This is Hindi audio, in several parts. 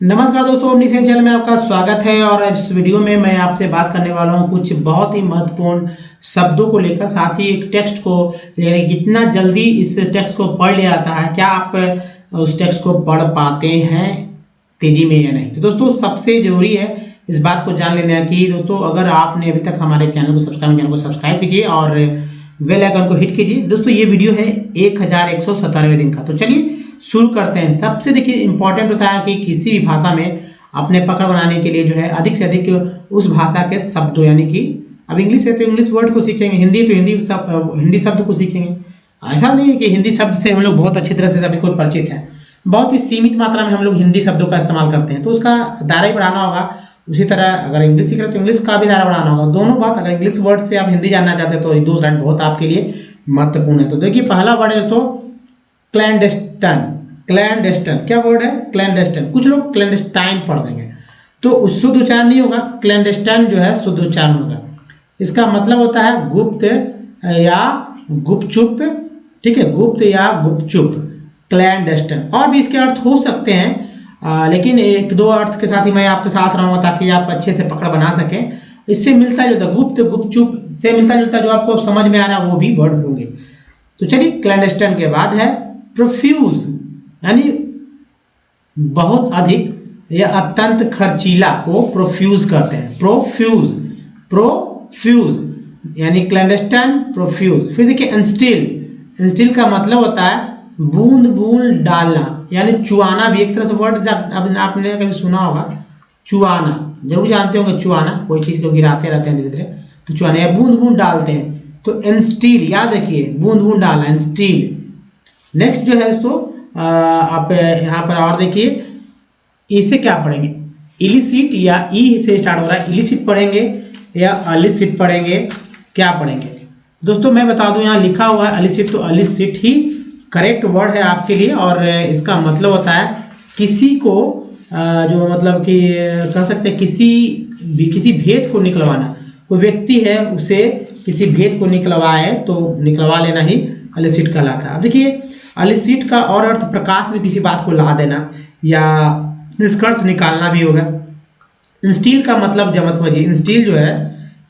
नमस्कार दोस्तों, ओमनीसेंस चैनल में आपका स्वागत है। और इस वीडियो में मैं आपसे बात करने वाला हूं कुछ बहुत ही महत्वपूर्ण शब्दों को लेकर, साथ ही एक टेक्स्ट को लेकर कितना जल्दी इस टेक्स्ट को पढ़ लिया जाता है, क्या आप उस टेक्स्ट को पढ़ पाते हैं तेजी में या नहीं। तो दोस्तों सबसे जरूरी है इस बात को जान लेना कि दोस्तों अगर आपने अभी तक हमारे चैनल को सब्सक्राइब कीजिए और बेल आइकन को हिट कीजिए। दोस्तों ये वीडियो है 1197वें दिन का। तो चलिए शुरू करते हैं। सबसे देखिए इंपॉर्टेंट होता है कि किसी भी भाषा में अपने पकड़ बनाने के लिए जो है अधिक से अधिक उस भाषा के शब्दों, यानी कि अब इंग्लिश है तो इंग्लिश वर्ड को सीखेंगे, हिंदी तो हिंदी शब्द को सीखेंगे। ऐसा नहीं है कि हिंदी शब्द से हम लोग बहुत अच्छी तरह से सभी को परिचित हैं, बहुत ही सीमित मात्रा में हम लोग हिंदी शब्दों का इस्तेमाल करते हैं, तो उसका दायरा ही बढ़ाना होगा। उसी तरह अगर इंग्लिश सीख रहे हैं तो इंग्लिश का भी दायरा बढ़ाना होगा। दोनों बात, अगर इंग्लिश वर्ड से आप हिंदी जानना चाहते हैं तो ये दो स्लाइड बहुत आपके लिए महत्वपूर्ण है। तो देखिए पहला वर्ड है दोस्तों क्लैंडस्टाइन। क्लैंडस्टाइन क्या वर्ड है? क्लैंडस्टाइन। कुछ लोग क्लैंडस्टाइन पढ़ देंगे तो शुद्ध उच्चारण नहीं होगा, क्लैंडस्टाइन जो है शुद्ध उच्चारण होगा। इसका मतलब होता है गुप्त या गुपचुप, ठीक है, गुप्त या गुपचुप, क्लैंडस्टाइन। और भी इसके अर्थ हो सकते हैं, लेकिन एक दो अर्थ के साथ ही मैं आपके साथ रहूँगा ताकि आप अच्छे से पकड़ बना सकें। इससे मिलता जुलता गुप्त गुपचुप से मिलता जुलता जो आपको समझ में आ रहा है वो भी वर्ड होंगे। तो चलिए क्लैंडस्टाइन के बाद है प्रोफ्यूज, यानी बहुत अधिक या अत्यंत खर्चीला को प्रोफ्यूज कहते हैं। प्रोफ्यूज, प्रोफ्यूज यानी क्लैंडस्टाइन, प्रोफ्यूज। फिर देखिए इंस्टिल। इंस्टिल का मतलब होता है बूंद बूंद डालना, यानी चुआना भी एक तरह से वर्ड आपने कभी सुना होगा। चुआना जरूर जानते होंगे, चुआना कोई चीज को गिराते रहते हैं धीरे धीरे, तो चुआना या बूंद बूंद डालते हैं। तो इंस्टिल याद रखिए, बूंद बूंद डालना, इंस्टिल। नेक्स्ट जो है दोस्तों आप यहाँ पर और देखिए, इसे क्या पढ़ेंगे? इलिसिट या ई से स्टार्ट हो रहा है, इलिसिट पढ़ेंगे या अलिसिट पढ़ेंगे, क्या पढ़ेंगे? दोस्तों मैं बता दूं यहाँ लिखा हुआ है अलिसिट, तो अलिसिट ही करेक्ट वर्ड है आपके लिए। और इसका मतलब होता है किसी को जो मतलब कि कह सकते हैं किसी भेद को निकलवाना। कोई व्यक्ति है उसे किसी भेद को निकलवाए तो निकलवा लेना ही अलिसिट कहलाता है। अब देखिए अलिसिट का और अर्थ प्रकाश में किसी बात को ला देना या निष्कर्ष निकालना भी होगा। इंस्टिल का मतलब जब समझिए, इंस्टिल जो है,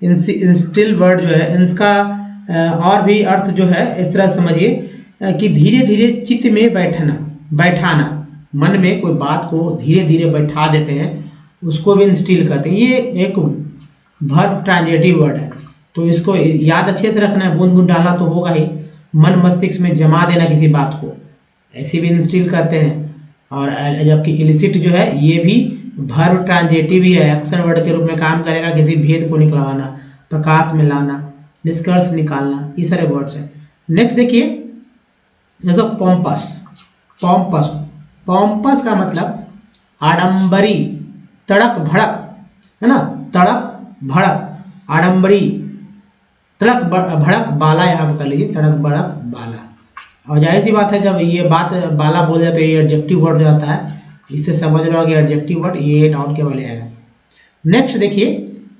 इंस्टिल वर्ड जो है, इसका और भी अर्थ जो है इस तरह समझिए कि धीरे धीरे चित्त में बैठाना, मन में कोई बात को धीरे धीरे बैठा देते हैं, उसको भी इंस्टिल कहते हैं। ये एक वर्ब ट्रांजिटिव वर्ड है, तो इसको याद अच्छे से रखना है। बूंद बूंद डालना तो होगा ही, मन मस्तिष्क में जमा देना किसी बात को, ऐसे भी इंस्टिल कहते हैं। और जबकि इलिसिट जो है ये भी वर्ब ट्रांजिटिव ही है, एक्शन वर्ड के रूप में काम करेगा। किसी भेद को निकलवाना, प्रकाश में लाना, निष्कर्ष निकालना, ये सारे वर्ड्स हैं। नेक्स्ट देखिए जैसे पॉम्पस। पॉम्पस, पॉम्पस का मतलब आडंबरी, तड़क भड़क, है ना, तड़क भड़क, आडंबरी, तड़क भड़क बाला, यहाँ पर कर लीजिए तड़क भड़क बाला। और जाहिर सी बात है जब ये बात बाला बोल जाए तो ये एडजेक्टिव वर्ड हो जाता है, इससे समझ लो कि एडजेक्टिव वर्ड ये नाउन के वाले आएगा। नेक्स्ट देखिए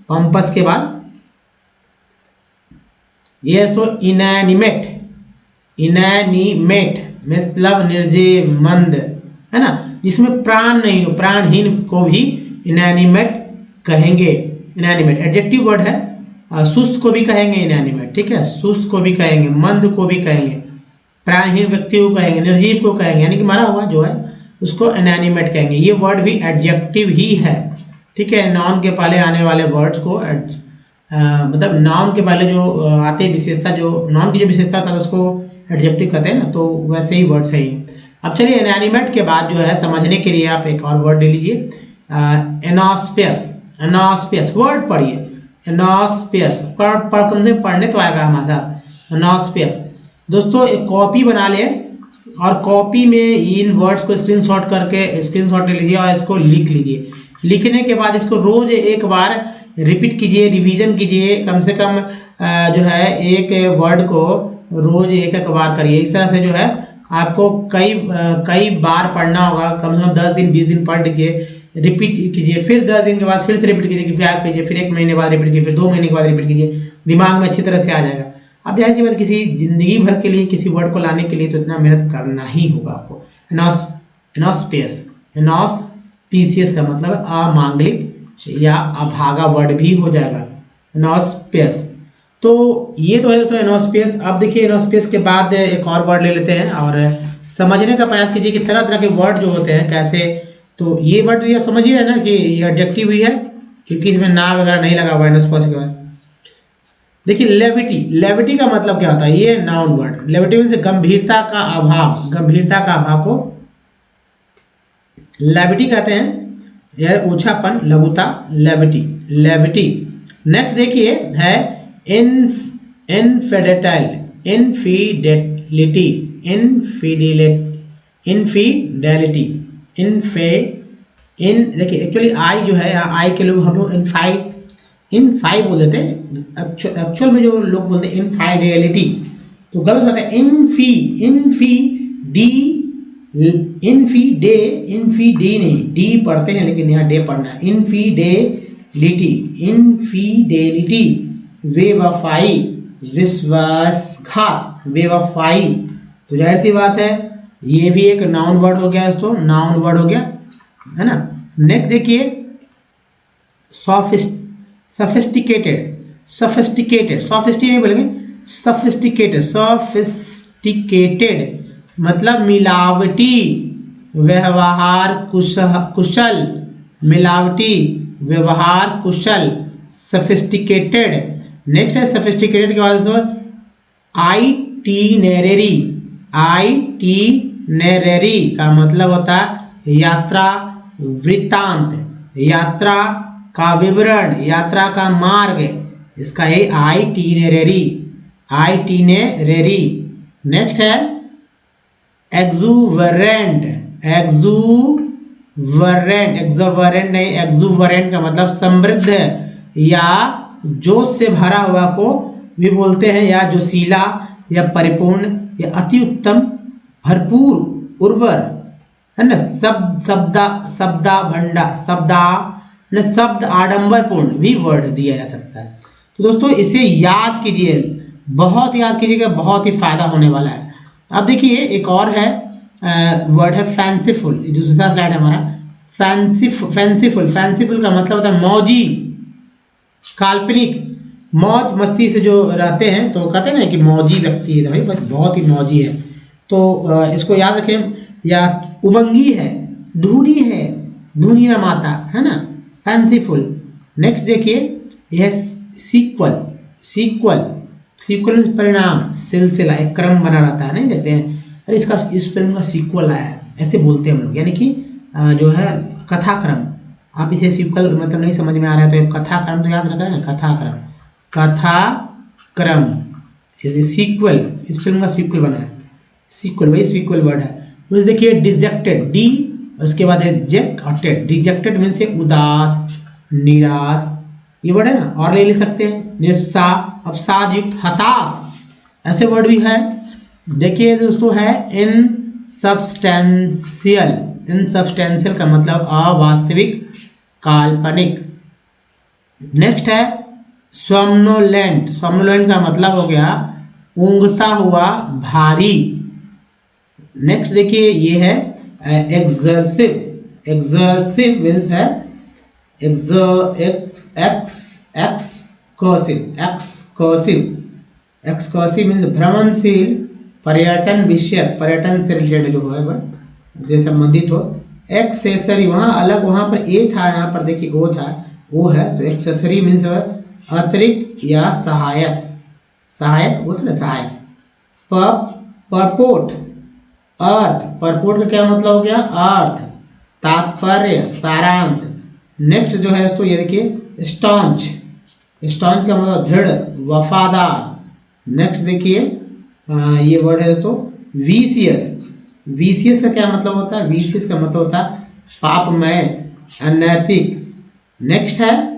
पंपस के बाद ये तो इनएनिमेट। इनएनिमेट मतलब निर्जीव, मंद, है ना, जिसमें प्राण नहीं हो, प्राणहीन को भी इनएनिमेट कहेंगे। इनएनिमेट एडजेक्टिव वर्ड है। सुस्त को भी कहेंगे इनएनिमेट, ठीक है, सुस्त को भी कहेंगे, मंद को भी कहेंगे, प्राणहीन व्यक्ति को कहेंगे, निर्जीव को कहेंगे, यानी कि मरा हुआ जो है उसको इनएनिमेट कहेंगे। ये वर्ड भी एडजेक्टिव ही है, ठीक है। नाउन के पहले आने वाले वर्ड्स को मतलब नाउन के पहले जो आते विशेषता, जो नाउन की जो विशेषता था उसको एडजेक्टिव कहते हैं ना, तो वैसे ही वर्ड्स है ये। अब चलिए इनएनिमेट के बाद जो है समझने के लिए आप एक और वर्ड ले लीजिए, एनॉस्पियस। एनॉस्पियस वर्ड पढ़िए, एनॉस्पियस कम से पढ़ने तो आएगा हमारे साथ। एनॉस्पियस दोस्तों एक कॉपी बना ले और कॉपी में इन वर्ड्स को स्क्रीनशॉट ले लीजिए और इसको लिख लीजिए। लिखने के बाद इसको रोज एक बार रिपीट कीजिए, रिवीजन कीजिए, कम से कम जो है एक वर्ड को रोज एक बार करिए। इस तरह से जो है आपको कई बार पढ़ना होगा, कम से कम 10 दिन 20 दिन पढ़ लीजिए, रिपीट कीजिए, फिर 10 दिन के बाद फिर से रिपीट कीजिए, फिर 1 महीने बाद रिपीट कीजिए, फिर 2 महीने के बाद रिपीट कीजिए, दिमाग में अच्छी तरह से आ जाएगा। अब जाहिर सी बात किसी जिंदगी भर के लिए किसी वर्ड को लाने के लिए तो इतना मेहनत करना ही होगा आपको। एनॉस्पियस, ऑस्पिशियस का मतलब अमांगलिक या अभागा वर्ड भी हो जाएगा, इनऑस्पियस। तो ये तो है दोस्तों इनऑस्पियस। अब देखिए इनऑस्पियस के बाद एक और वर्ड ले लेते हैं और समझने का प्रयास कीजिए कि तरह तरह के वर्ड जो होते हैं कैसे। तो ये वर्ड ये समझ ही रहे ना कि ये एडजेक्टिव ही है क्योंकि इसमें ना वगैरह नहीं लगा हुआ है इनऑस्पियस के बाद। देखिए लेविटी, लेविटी का मतलब क्या होता है, ये नाउन वर्ड। लेविटी मीन्स गंभीरता का अभाव, गंभीरता का अभाव को लेविटी कहते हैं। यह ऊंचापन, लघुता, लेविटी, लेविटी। नेक्स्ट देखिए है इनफिडेटाइल, इनफिडेलिटी, इनफिडेलिटी, देखिए एक्चुअली आई जो है आई के लोग हम लोग इनफाई बोल देते हैं, एक्चुअल में जो लोग बोलते हैं इनफाइडेलिटी, तो गलत होता है इनफी नहीं, डी पढ़ते हैं लेकिन यहाँ डे पढ़ना है। इनफिडेलिटी, बेवफाई, विश्वासघात, बेवफाई। तो जाहिर सी बात है ये भी एक नाउन वर्ड हो गया, दोस्तों नाउन वर्ड हो गया, है ना। नेक्स्ट देखिए सोफिस्टिकेटेड नहीं बोलेंगे, सोफिस्टिकेटेड मतलब मिलावटी व्यवहार कुशल, मिलावटी व्यवहार कुशल, सोफिस्टिकेटेड। नेक्स्ट है सोफिस्टिकेटेड के बाद आइटिनरी का मतलब होता है यात्रा वृत्तांत, यात्रा का विवरण, यात्रा का मार्ग, इसका है आइटिनरी। नेक्स्ट है एक्सुबरेंट नहीं, एक्सुबरेंट का मतलब समृद्ध या जोश से भरा हुआ को भी बोलते हैं, या जोशीला या परिपूर्ण या अति उत्तम, भरपूर, उर्वर, है ना। शब्द आडंबरपूर्ण भी वर्ड दिया जा सकता है। तो दोस्तों इसे याद कीजिए, बहुत याद कीजिएगा, बहुत ही फायदा होने वाला है। अब देखिए एक और है वर्ड है फैंसीफुल, दूसरा स्लाइड है हमारा। फैंसीफुल का मतलब होता है मौजी, काल्पनिक, मौज मस्ती से जो रहते हैं तो कहते हैं ना कि मौजी लगती है, भाई बहुत ही मौजी है। तो इसको याद रखें। या उमंगी है, धूनी है, धूनी रमाता, है ना, फैंसीफुल। नेक्स्ट देखिए यह सीक्वल परिणाम, सिलसिला, एक क्रम बना रहता है, नहीं देते हैं अरे इस फिल्म का सीक्वल आया है, ऐसे बोलते हैं हम लोग, यानी कि जो है कथाक्रम। आप इसे सीक्वल मतलब नहीं समझ में आ रहा है तो कथाक्रम तो याद रखा है ना, कथाक्रम सीक्वल, इस फिल्म का सीक्वल बना है, सीक्वल वही सीक्वल वर्ड है। मुझे देखिए डिजेक्टेड, डी उसके बाद है जेक और टेड। डिजेक्टेड मीन्स से उदास, निराश, ये वर्ड है ना, और ले सकते हैं निरुत्साह, अवसाद युक्त, हताश, ऐसे वर्ड भी है। देखिए दोस्तों है इनसब्सटेंशियल का मतलब अवास्तविक, काल्पनिक। नेक्स्ट है सोमनोलेंट का मतलब हो गया ऊँघता हुआ, भारी। नेक्स्ट देखिए ये है एक्सर्सिव मीन्स है एक्सकर्सिव मीन्स भ्रमणशील, पर्यटन विषय, पर्यटन से रिलेटेड जो है जो संबंधित हो। एक्सेसरी वहाँ अलग, वहाँ पर ए था, यहाँ पर देखिए ओ था, वो है। तो एक्सेसरी मीन्स अतिरिक्त या सहायक बोलते ना, सहायक। परपोर्ट, अर्थ, परपोर्ट का क्या मतलब हो गया, अर्थ, तात्पर्य, सारांश। नेक्स्ट जो है इसको ये देखिए स्टॉन्च का मतलब दृढ़, वफादार। नेक्स्ट देखिए ये वर्ड है दोस्तों वीसियस का क्या मतलब होता है, वीसियस का मतलब होता है पापमय, अनैतिक। नेक्स्ट है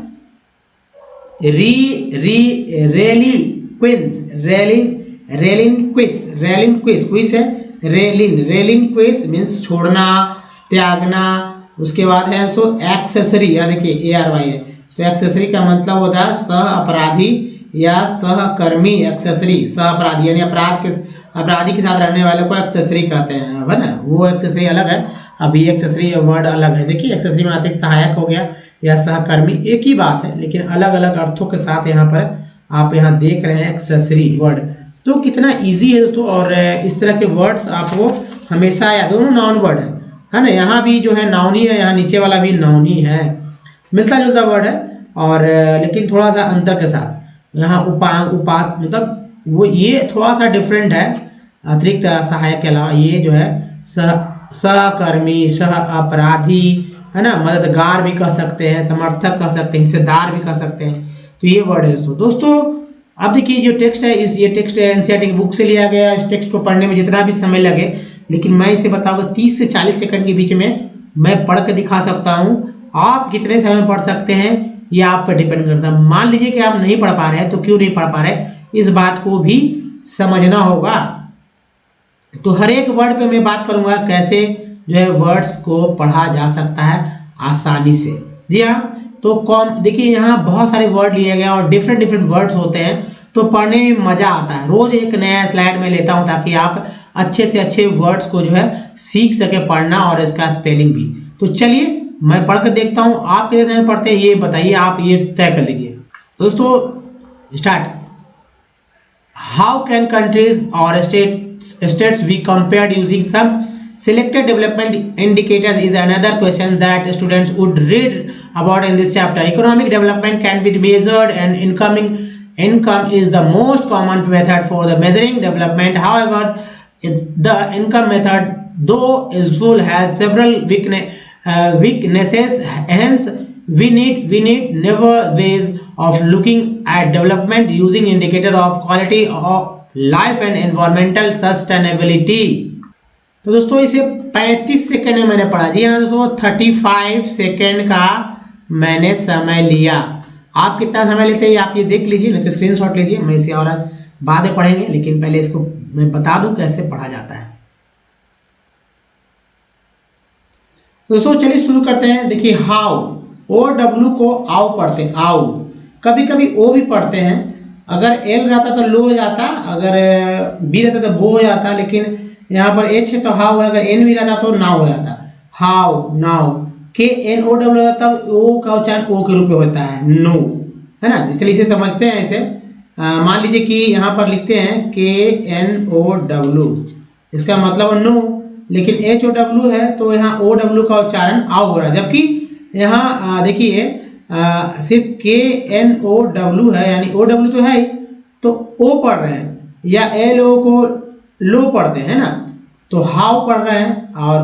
रेलिंक्विश मीन्स छोड़ना, त्यागना। उसके बाद है तो एक्सेसरी, या देखिए ARY है, तो एक्सेसरी का मतलब होता है सह अपराधी या सहकर्मी। एक्सेसरी सह अपराधी यानी अपराधी के साथ रहने वाले को एक्सेसरी कहते हैं, है ना, वो एक्सेसरी अलग है। अभी एक्सेसरी वर्ड अलग है। देखिए एक्सेसरी में आते एक सहायक हो गया या सहकर्मी, एक ही बात है लेकिन अलग अलग अर्थों के साथ यहाँ पर आप यहाँ देख रहे हैं एक्सेसरी वर्ड। तो कितना इजी है दोस्तों, और इस तरह के वर्ड्स आपको हमेशा याद, दोनों नाउन वर्ड है ना, यहाँ भी जो है नाउन ही है, यहाँ नीचे वाला भी नाउन ही है, मिलता जुलता वर्ड है और लेकिन थोड़ा सा अंतर के साथ। यहाँ उपांग उपात मतलब वो ये थोड़ा सा डिफरेंट है, अतिरिक्त सहायक के अलावा ये जो है सहकर्मी, सह अपराधी है ना, मददगार भी कह सकते हैं, समर्थक कह सकते हैं, हिस्सेदार भी कह सकते हैं। तो ये वर्ड है दोस्तों। अब देखिए जो टेक्स्ट है ये टेक्स्ट एनसीईआरटी की बुक से लिया गया। इस टेक्स्ट को पढ़ने में जितना भी समय लगे, लेकिन मैं इसे बताऊंगा 30 से 40 सेकंड के बीच में मैं पढ़ के दिखा सकता हूँ। आप कितने समय में पढ़ सकते हैं ये आप पर डिपेंड करता है। मान लीजिए कि आप नहीं पढ़ पा रहे हैं, तो क्यों नहीं पढ़ पा रहे, इस बात को भी समझना होगा। तो हर एक वर्ड पे मैं बात करूंगा कैसे जो है वर्ड्स को पढ़ा जा सकता है आसानी से। जी हाँ, तो कॉम देखिए यहाँ बहुत सारे वर्ड लिए गए और डिफरेंट डिफरेंट वर्ड्स होते हैं, तो पढ़ने में मजा आता है। रोज एक नया स्लाइड में लेता हूँ ताकि आप अच्छे से अच्छे वर्ड्स को जो है सीख सके पढ़ना और इसका स्पेलिंग भी। तो चलिए मैं पढ़ कर देखता हूँ, आप कितने समय पढ़ते हैं ये बताइए, आप ये तय कर लीजिए। दोस्तों स्टार्ट। हाउ कैन कंट्रीज और states be compared using some selected development indicators is another question that students would read about in this chapter. Economic development can be measured and income is the most common method for the measuring development. However, the income method, though useful, has several weaknesses. Hence, we need never ways of looking at development using indicator of quality of life and environmental sustainability. तो दोस्तों इसे 35 सेकंड में मैंने पढ़ा। जी हाँ दोस्तों, 35 सेकंड का मैंने समय लिया। आप कितना समय लेते हैं आप ये देख लीजिए, नहीं तो स्क्रीनशॉट लीजिए। मैं इसे और बाद में पढ़ेंगे, लेकिन पहले इसको मैं बता दूं कैसे पढ़ा जाता है। तो दोस्तों चलिए शुरू करते हैं। देखिए हाउ, ओ डब्ल्यू को आओ पढ़ते हैं, आओ। कभी कभी ओ भी पढ़ते हैं, अगर एल रहता तो लो हो जाता, अगर बी रहता तो बो हो जाता, लेकिन यहाँ पर एच है तो हाउ है, अगर एन भी रहता तो नाउ हो जाता। How, now. के एन ओ डब्ल्यू रहता तब ओ का उच्चारण ओ के रूप में होता है, नो, है ना। चलिए इसे समझते हैं। ऐसे मान लीजिए कि यहाँ पर लिखते हैं के एन ओ डब्ल्यू, इसका मतलब नो, लेकिन एच ओ डब्ल्यू है तो यहाँ ओ डब्ल्यू का उच्चारण आओ हो रहा है, जबकि यहाँ देखिए सिर्फ के एन ओ डब्ल्यू है, यानी ओ डब्ल्यू तो है ही, तो ओ पढ़ रहे हैं, या एल ओ को लो पढ़ते हैं ना, तो हाउ पढ़ रहे हैं और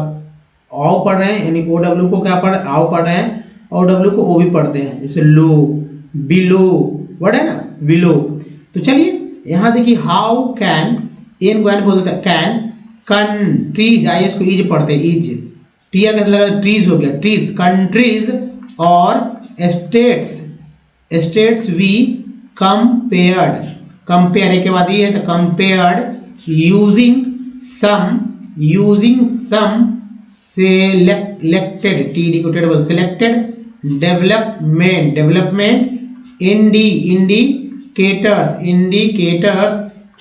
आओ पढ़ रहे हैं, यानी ओ डब्ल्यू को क्या पढ़ आओ पढ़ रहे हैं, ओ डब्ल्यू को ओ भी पढ़ते हैं, जैसे लो, बिलो वर्ड है ना, विलो। तो चलिए यहाँ देखिए हाउ कैन, एन को एन बोलते हैं, कैन, कंट्रीज, आई एस को इज पढ़ते हैं, इज, टी का मतलब ट्रीज हो गया, ट्रीज, कंट्रीज, और स्टेट्स वी कंपेयर्ड, कंपेयर के बाद ये है तो compared using some selected, T D को टेड बोल, selected development indicators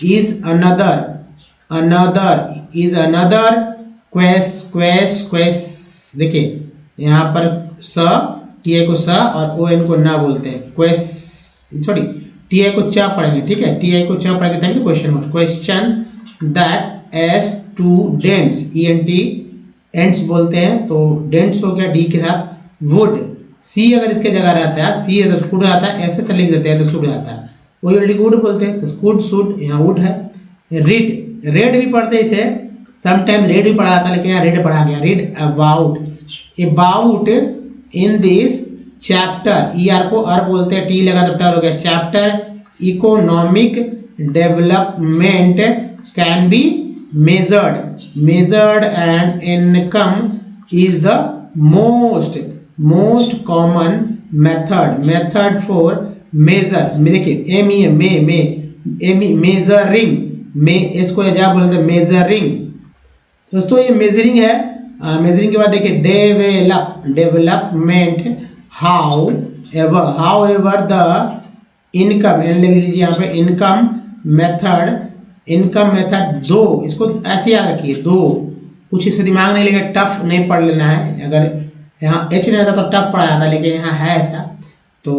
is another quest। देखिए यहाँ पर स, टी आई को स और ओ एन को ना बोलते हैं, क्वेश्चन, सॉरी टी आई को च पढ़ेंगे, ठीक है, टी आई को च पढ़ेंगे ताकि questions that students, E N T ends बोलते हैं, तो डेंट्स हो गया डी के साथ, वुड, सी अगर इसके जगह रहता है, सी अगर स्कूड आता है, ऐसे चले देते हैं तो शुड आता है, वही ऑलरेडी वुड बोलते हैं, तो स्कूड शुड, यहाँ वुड है। रीड, रेड भी पढ़ते हैं इसे, समटाइम रेड भी पढ़ा था, लेकिन यहाँ रेड पढ़ा गया। Read about in this chapter, E R को आर बोलते हैं, टी लगा चैप्टर हो गया, chapter economic development can be measured and income is the most common method for measure। देखिए एम ई मे मेजरिंग, में इसको या बोलते हैं मेजरिंग। दोस्तों ये मेजरिंग है, मेजरिंग के बाद देखिए development, how ever the income, लिख लीजिए यहाँ पे इनकम मेथड, दो, इसको ऐसे याद रखिए, कुछ इसमें दिमाग नहीं लगे, टफ नहीं पढ़ लेना है। अगर यहाँ एच नहीं रहता तो टफ पढ़ा जाता, लेकिन यहाँ है ऐसा, तो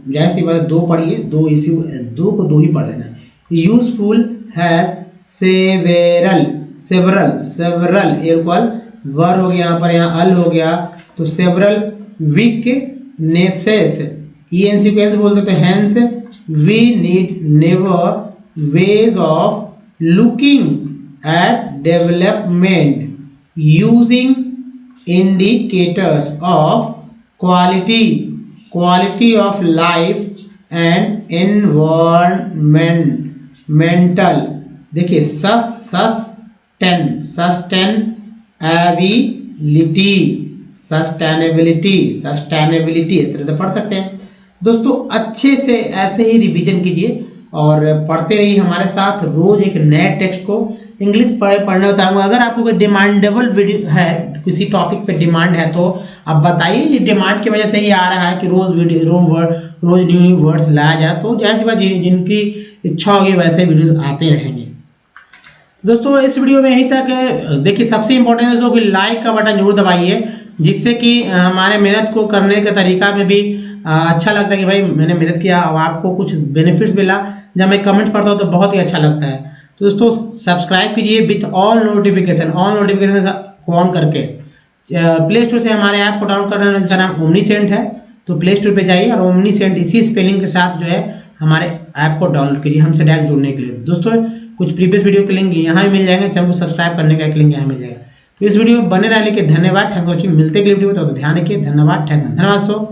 जाहिर सी बात है दो पढ़िए, दो इसी दो को दो ही पढ़ देना। Useful has several, several equal वर हो गया, यहाँ पर यहाँ अल हो गया, तो सेवरल वीकनेसेस, इनसिक्वेंस बोलते तो hence we need newer ways of looking at development using indicators of quality of life and environmental। देखिए सस्टेनेबिलिटी इस तरह से पढ़ सकते हैं दोस्तों। अच्छे से ऐसे ही रिवीजन कीजिए और पढ़ते रहिए हमारे साथ। रोज एक नए टेक्स्ट को इंग्लिश पढ़ने बताऊंगा। अगर आपको कोई डिमांडेबल वीडियो है, किसी टॉपिक पे डिमांड है, तो आप बताइए। ये डिमांड की वजह से ही आ रहा है कि रोज न्यू वर्ड्स लाया जाए, तो जैसी बात जिनकी इच्छा होगी वैसे वीडियोस आते रहेंगे। दोस्तों इस वीडियो में यहीं तक है। देखिए सबसे इंपॉर्टेंट है कि लाइक का बटन जरूर दबाइए, जिससे कि हमारे मेहनत को करने का तरीका में भी अच्छा लगता है कि भाई मैंने मेहनत किया और आपको कुछ बेनिफिट्स मिला। जब मैं कमेंट पढ़ता हूँ तो बहुत ही अच्छा लगता है। तो दोस्तों सब्सक्राइब कीजिए विथ ऑल नोटिफिकेशन को ऑन करके। प्ले स्टोर से हमारे ऐप को डाउनलोड करना, जिसका नाम ओमनीसेंट है, तो प्ले स्टोर पे जाइए और ओमनीसेंट इसी स्पेलिंग के साथ जो है हमारे ऐप को डाउनलोड कीजिए हमसे डायरेक्ट जुड़ने के लिए। दोस्तों कुछ प्रीवियस वीडियो के लिंक यहाँ भी मिल जाएंगे, चैनल को सब्सक्राइब करने का एक लिंक यहाँ मिल जाएगा। तो इस वीडियो में बने रहने के धन्यवाद। Thanks for watching. मिलते हैं अगली वीडियो में, तो ध्यान रखिए। धन्यवाद, धन्यवाद दोस्तों।